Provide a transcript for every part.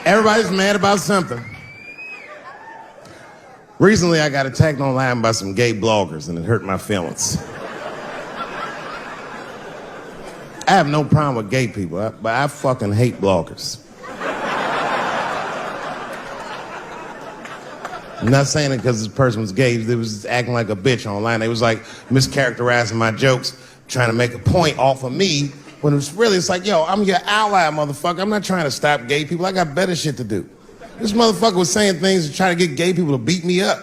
Everybody's mad about something. Recently, I got attacked online by some gay bloggers, and it hurt my feelings. I have no problem with gay people, but I fucking hate bloggers. I'm not saying it because this person was gay. They was just acting like a bitch online. They was like mischaracterizing my jokes, trying to make a point off of me, when it's like, yo, I'm your ally, motherfucker. I'm not trying to stop gay people. I got better shit to do. This motherfucker was saying things to try to get gay people to beat me up.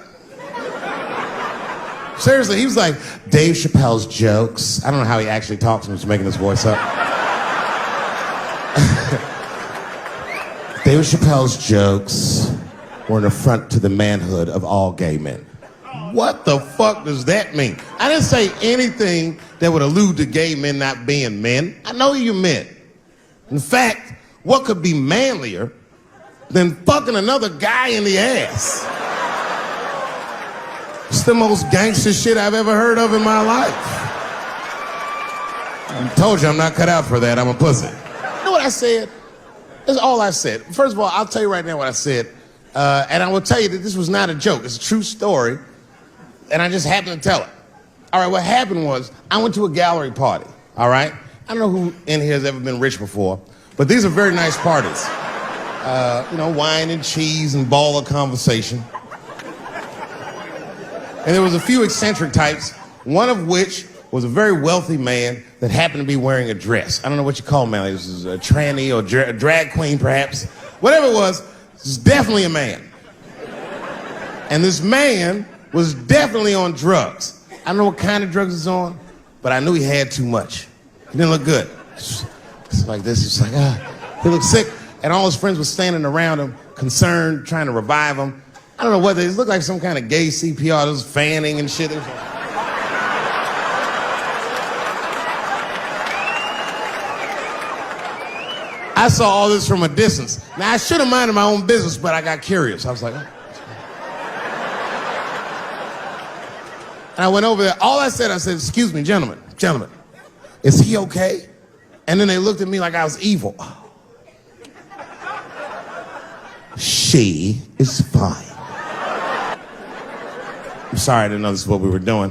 Seriously, he was like, Dave Chappelle's jokes. I don't know how he actually talks when he's making his voice up. Dave Chappelle's jokes were an affront to the manhood of all gay men. What the fuck does that mean? I didn't say anything that would allude to gay men not being men. I know you men. In fact, what could be manlier than fucking another guy in the ass? It's the most gangster shit I've ever heard of in my life. I told you I'm not cut out for that. I'm a pussy. You know what I said? That's all I said. First of all, I'll tell you right now what I said. And I will tell you that this was not a joke. It's a true story. And I just happened to tell it. All right, what happened was I went to a gallery party, all right? I don't know who in here has ever been rich before, but these are very nice parties. You know, wine and cheese and baller conversation. And there was a few eccentric types, one of which was a very wealthy man that happened to be wearing a dress. I don't know what you call him, man. This is a tranny or a drag queen, perhaps. Whatever it was definitely a man. And this man was definitely on drugs. I don't know what kind of drugs he's on, but I knew he had too much. He didn't look good. It's like this. It's like, he looked sick. And all his friends were standing around him, concerned, trying to revive him. I don't know whether it looked like some kind of gay CPR. There was fanning and shit. I saw all this from a distance. Now, I should have minded my own business, but I got curious. I was like, oh. And I went over there. All I said, excuse me, gentlemen, is he okay? And then they looked at me like I was evil. She is fine. I'm sorry, I didn't know this is what we were doing.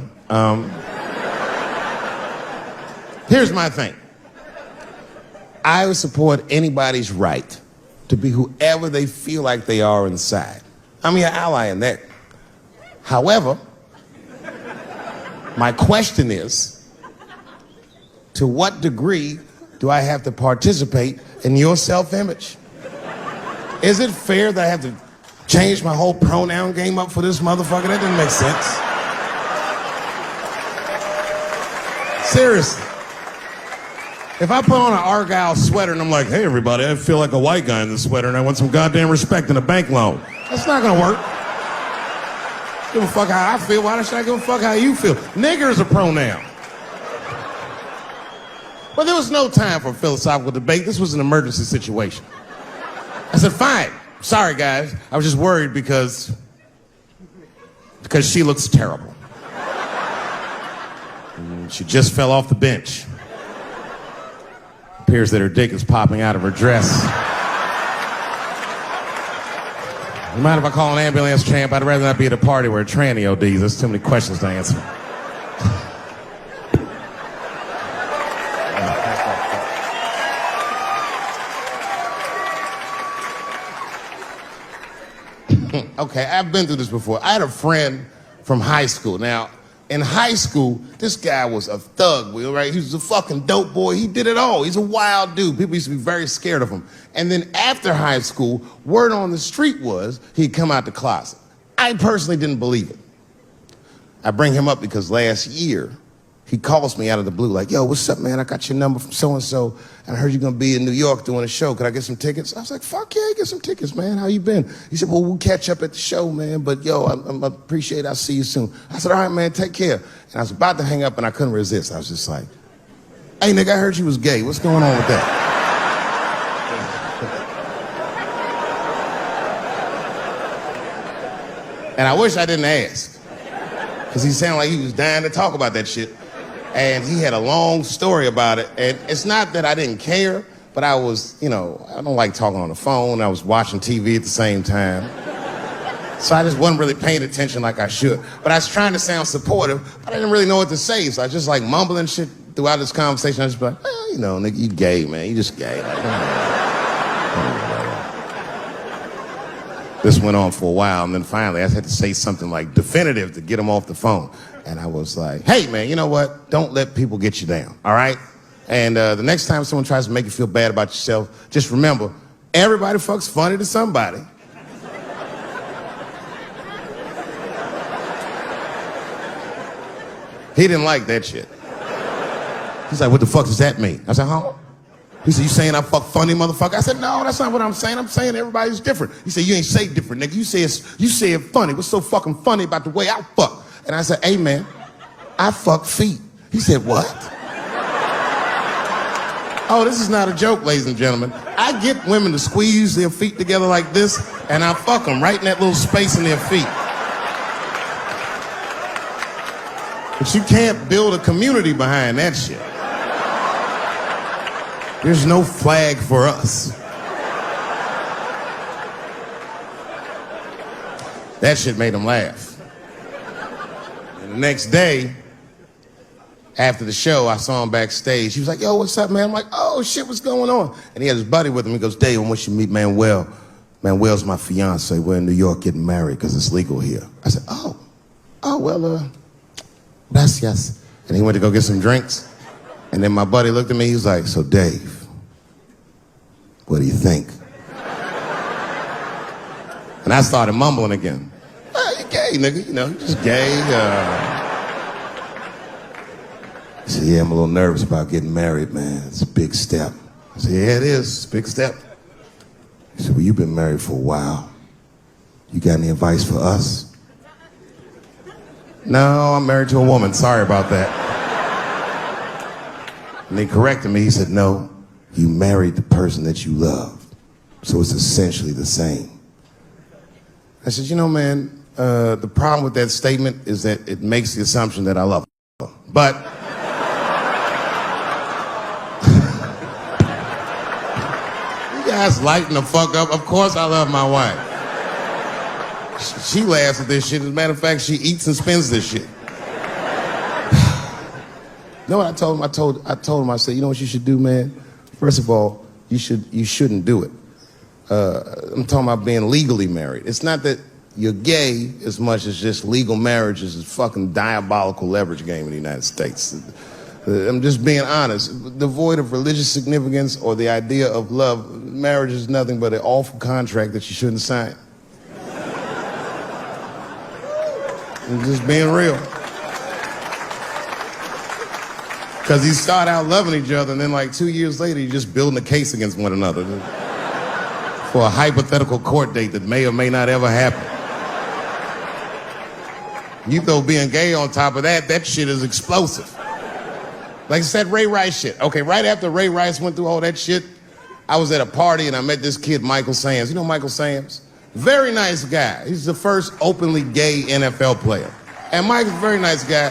Here's my thing. I would support anybody's right to be whoever they feel like they are inside. I'm your ally in that. However, my question is, to what degree do I have to participate in your self-image? Is it fair that I have to change my whole pronoun game up for this motherfucker? That didn't make sense. Seriously. If I put on an Argyle sweater and I'm like, hey everybody, I feel like a white guy in this sweater and I want some goddamn respect and a bank loan. That's not gonna work. Give a fuck how I feel. Why should I give a fuck how you feel? Nigger is a pronoun. But there was no time for philosophical debate. This was an emergency situation. I said, fine. Sorry, guys. I was just worried because she looks terrible. And she just fell off the bench. Appears that her dick is popping out of her dress. You mind if I call an ambulance, champ? I'd rather not be at a party where a tranny ODs. There's too many questions to answer. Okay, I've been through this before. I had a friend from high school. Now, in high school, this guy was a thug, right? He was a fucking dope boy. He did it all. He's a wild dude. People used to be very scared of him. And then after high school, word on the street was he'd come out the closet. I personally didn't believe it. I bring him up because last year, he calls me out of the blue like, yo, what's up, man? I got your number from so-and-so, and I heard you're going to be in New York doing a show. Could I get some tickets? I was like, fuck yeah, get some tickets, man. How you been? He said, well, we'll catch up at the show, man, but yo, I appreciate it. I'll see you soon. I said, all right, man, take care. And I was about to hang up, and I couldn't resist. I was just like, hey, nigga, I heard you was gay. What's going on with that? And I wish I didn't ask, because he sounded like he was dying to talk about that shit. And he had a long story about it. And it's not that I didn't care, but but I was, I don't like talking on the phone. I was watching TV at the same time. So I just wasn't really paying attention like I should. But I was trying to sound supportive, but I didn't really know what to say. So I was just like mumbling shit throughout this conversation. I was just like, well, nigga, you gay, man. You just gay. This went on for a while, and then finally I had to say something like definitive to get him off the phone. And I was like, hey, man, you know what? Don't let people get you down, all right? And the next time someone tries to make you feel bad about yourself, just remember, everybody fucks funny to somebody. He didn't like that shit. He's like, what the fuck does that mean? I said, huh? He said, you saying I fuck funny, motherfucker? I said, no, that's not what I'm saying. I'm saying everybody's different. He said, you ain't say different, nigga. You say it funny. What's so fucking funny about the way I fuck? And I said, hey, man, I fuck feet. He said, what? Oh, this is not a joke, ladies and gentlemen. I get women to squeeze their feet together like this, and I fuck them right in that little space in their feet. But you can't build a community behind that shit. There's no flag for us. That shit made him laugh. And the next day, after the show, I saw him backstage. He was like, yo, what's up, man? I'm like, oh, shit, what's going on? And he had his buddy with him. He goes, Dave, I want you to meet Manuel. Manuel's my fiance. We're in New York getting married because it's legal here. I said, well, gracias. And he went to go get some drinks. And then my buddy looked at me. He was like, so, Dave, what do you think? And I started mumbling again. You gay, nigga. You're just gay. He said, yeah, I'm a little nervous about getting married, man. It's a big step. I said, yeah, it is. It's a big step. He said, well, you've been married for a while. You got any advice for us? No, I'm married to a woman. Sorry about that. And he corrected me. He said, no, you married the person that you love. So it's essentially the same. I said, man, the problem with that statement is that it makes the assumption that I love her. But you guys lighten the fuck up. Of course I love my wife. She laughs at this shit. As a matter of fact, she eats and spends this shit. You know what I told him? I told him, I said, you know what you should do, man? First of all, you shouldn't do it. I'm talking about being legally married. It's not that you're gay as much as just legal marriage is a fucking diabolical leverage game in the United States. I'm just being honest. Devoid of religious significance or the idea of love, marriage is nothing but an awful contract that you shouldn't sign. I'm just being real. Because you start out loving each other, and then like 2 years later, you're just building a case against one another for a hypothetical court date that may or may not ever happen. You throw being gay on top of that, that shit is explosive. Like I said, Ray Rice shit. Okay, right after Ray Rice went through all that shit, I was at a party and I met this kid, Michael Samms. You know Michael Samms? Very nice guy. He's the first openly gay NFL player. And Michael's a very nice guy,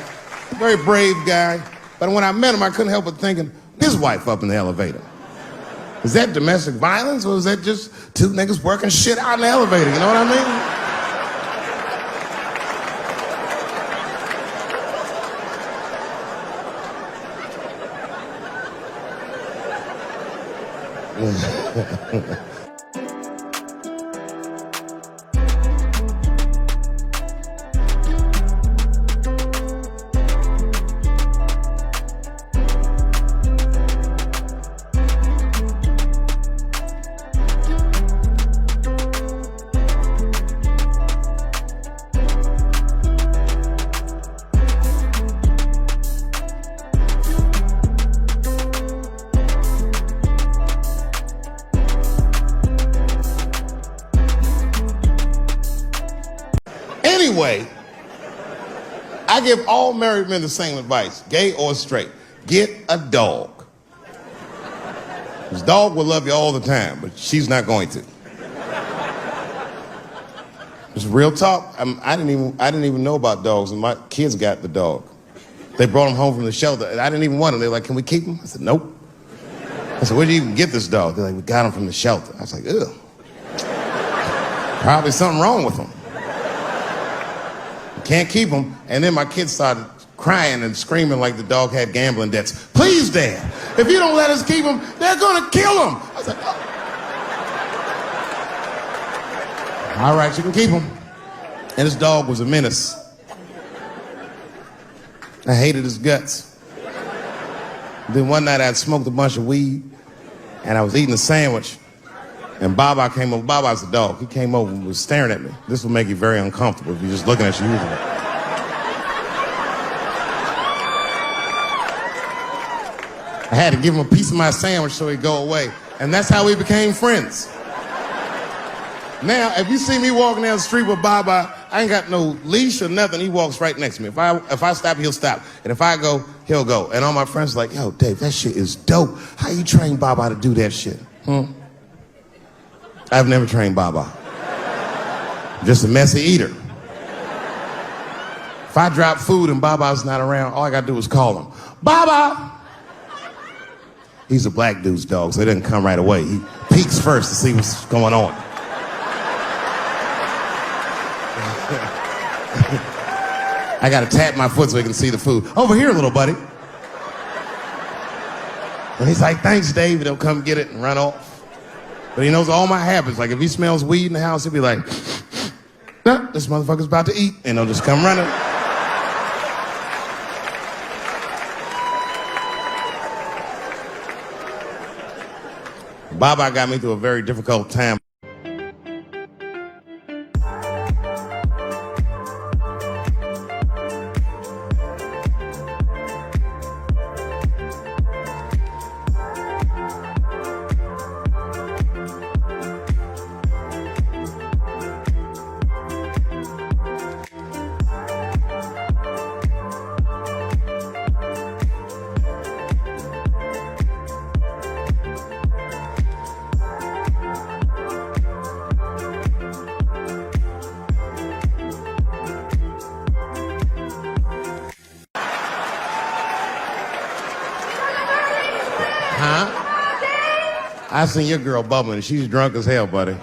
very brave guy. But when I met him, I couldn't help but thinking, his wife up in the elevator. Is that domestic violence, or is that just two niggas working shit out in the elevator? You know what I mean? Anyway, I give all married men the same advice, gay or straight. Get a dog. This dog will love you all the time, but she's not going to. It's real talk. I didn't even know about dogs, and my kids got the dog. They brought him home from the shelter, and I didn't even want him. They were like, can we keep him? I said, nope. I said, where'd you even get this dog? They're like, we got him from the shelter. I was like, ugh. Probably something wrong with him. Can't keep him. And then my kids started crying and screaming like the dog had gambling debts. Please, Dad, if you don't let us keep him, they're gonna kill him. I was like, oh. All right, you can keep him. And this dog was a menace. I hated his guts. Then one night I'd smoked a bunch of weed and I was eating a sandwich and Baba came over. Baba's the dog. He came over and was staring at me. This will make you very uncomfortable if you're just looking at you usually. I had to give him a piece of my sandwich so he'd go away. And that's how we became friends. Now, if you see me walking down the street with Baba, I ain't got no leash or nothing. He walks right next to me. If I stop, he'll stop. And if I go, he'll go. And all my friends are like, yo, Dave, that shit is dope. How you train Baba to do that shit? I've never trained Baba. Just a messy eater. If I drop food and Baba's not around, all I gotta do is call him. Baba! He's a black dude's dog, so he doesn't come right away. He peeks first to see what's going on. I gotta tap my foot so he can see the food. Over here, little buddy. And he's like, thanks, Dave. He'll come get it and run off. But he knows all my habits. Like, if he smells weed in the house, he'll be like, nah, this motherfucker's about to eat. And he'll just come running. Baba got me through a very difficult time. Huh? I seen your girl bubbling. She's drunk as hell, buddy.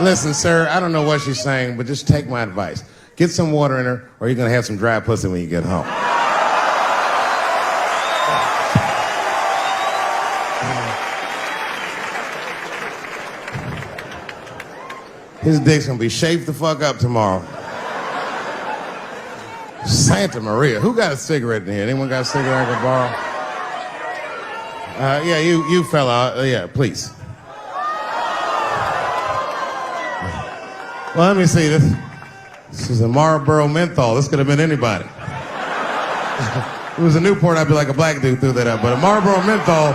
Listen, sir, I don't know what she's saying, but just take my advice. Get some water in her, or you're gonna have some dry pussy when you get home. His dick's gonna be shaved the fuck up tomorrow. Santa Maria. Who got a cigarette in here? Anyone got a cigarette I can borrow? Yeah, you fella, yeah, please. Well, let me see this. This is a Marlboro menthol. This could have been anybody. If it was a Newport, I'd be like a black dude threw that up. But a Marlboro menthol,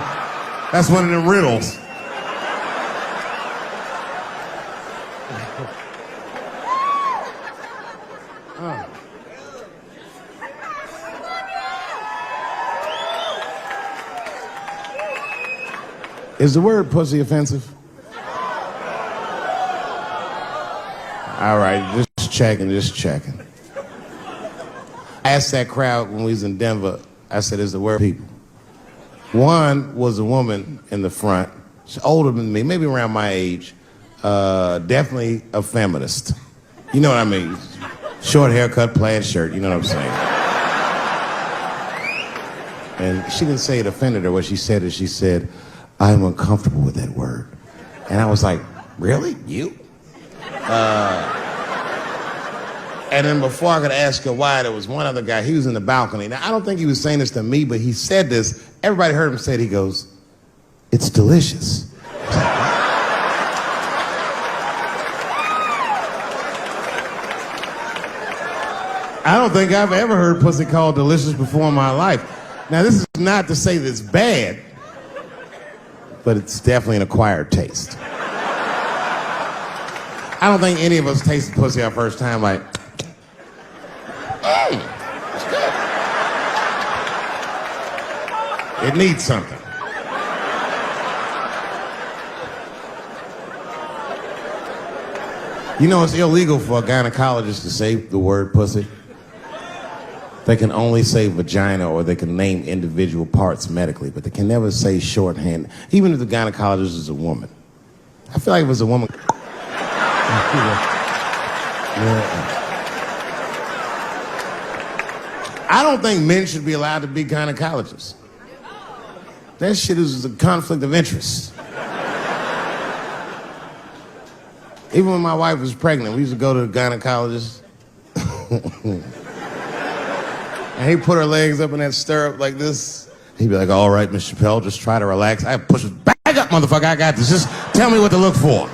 that's one of them riddles. Is the word pussy offensive? All right, just checking. I asked that crowd when we was in Denver, I said, is the word people? One was a woman in the front. She's older than me, maybe around my age. Definitely a feminist. You know what I mean? Short haircut, plaid shirt, you know what I'm saying? And she didn't say it offended her. What she said is she said, I'm uncomfortable with that word. And I was like, really? You? And then before I could ask her why, there was one other guy. He was in the balcony. Now, I don't think he was saying this to me, but he said this. Everybody heard him say it. He goes, it's delicious. I don't think I've ever heard pussy called delicious before in my life. Now, this is not to say that it's bad, but it's definitely an acquired taste. I don't think any of us tasted pussy our first time like, hey, it's good. It needs something. You know it's illegal for a gynecologist to say the word pussy. They can only say vagina or they can name individual parts medically, but they can never say shorthand, even if the gynecologist is a woman. I feel like if it was a woman... I don't think men should be allowed to be gynecologists. That shit is a conflict of interest. Even when my wife was pregnant, we used to go to the gynecologist. And he'd put her legs up in that stirrup like this. He'd be like, all right, Miss Chappelle, just try to relax. I push her back up, motherfucker, I got this. Just tell me what to look for.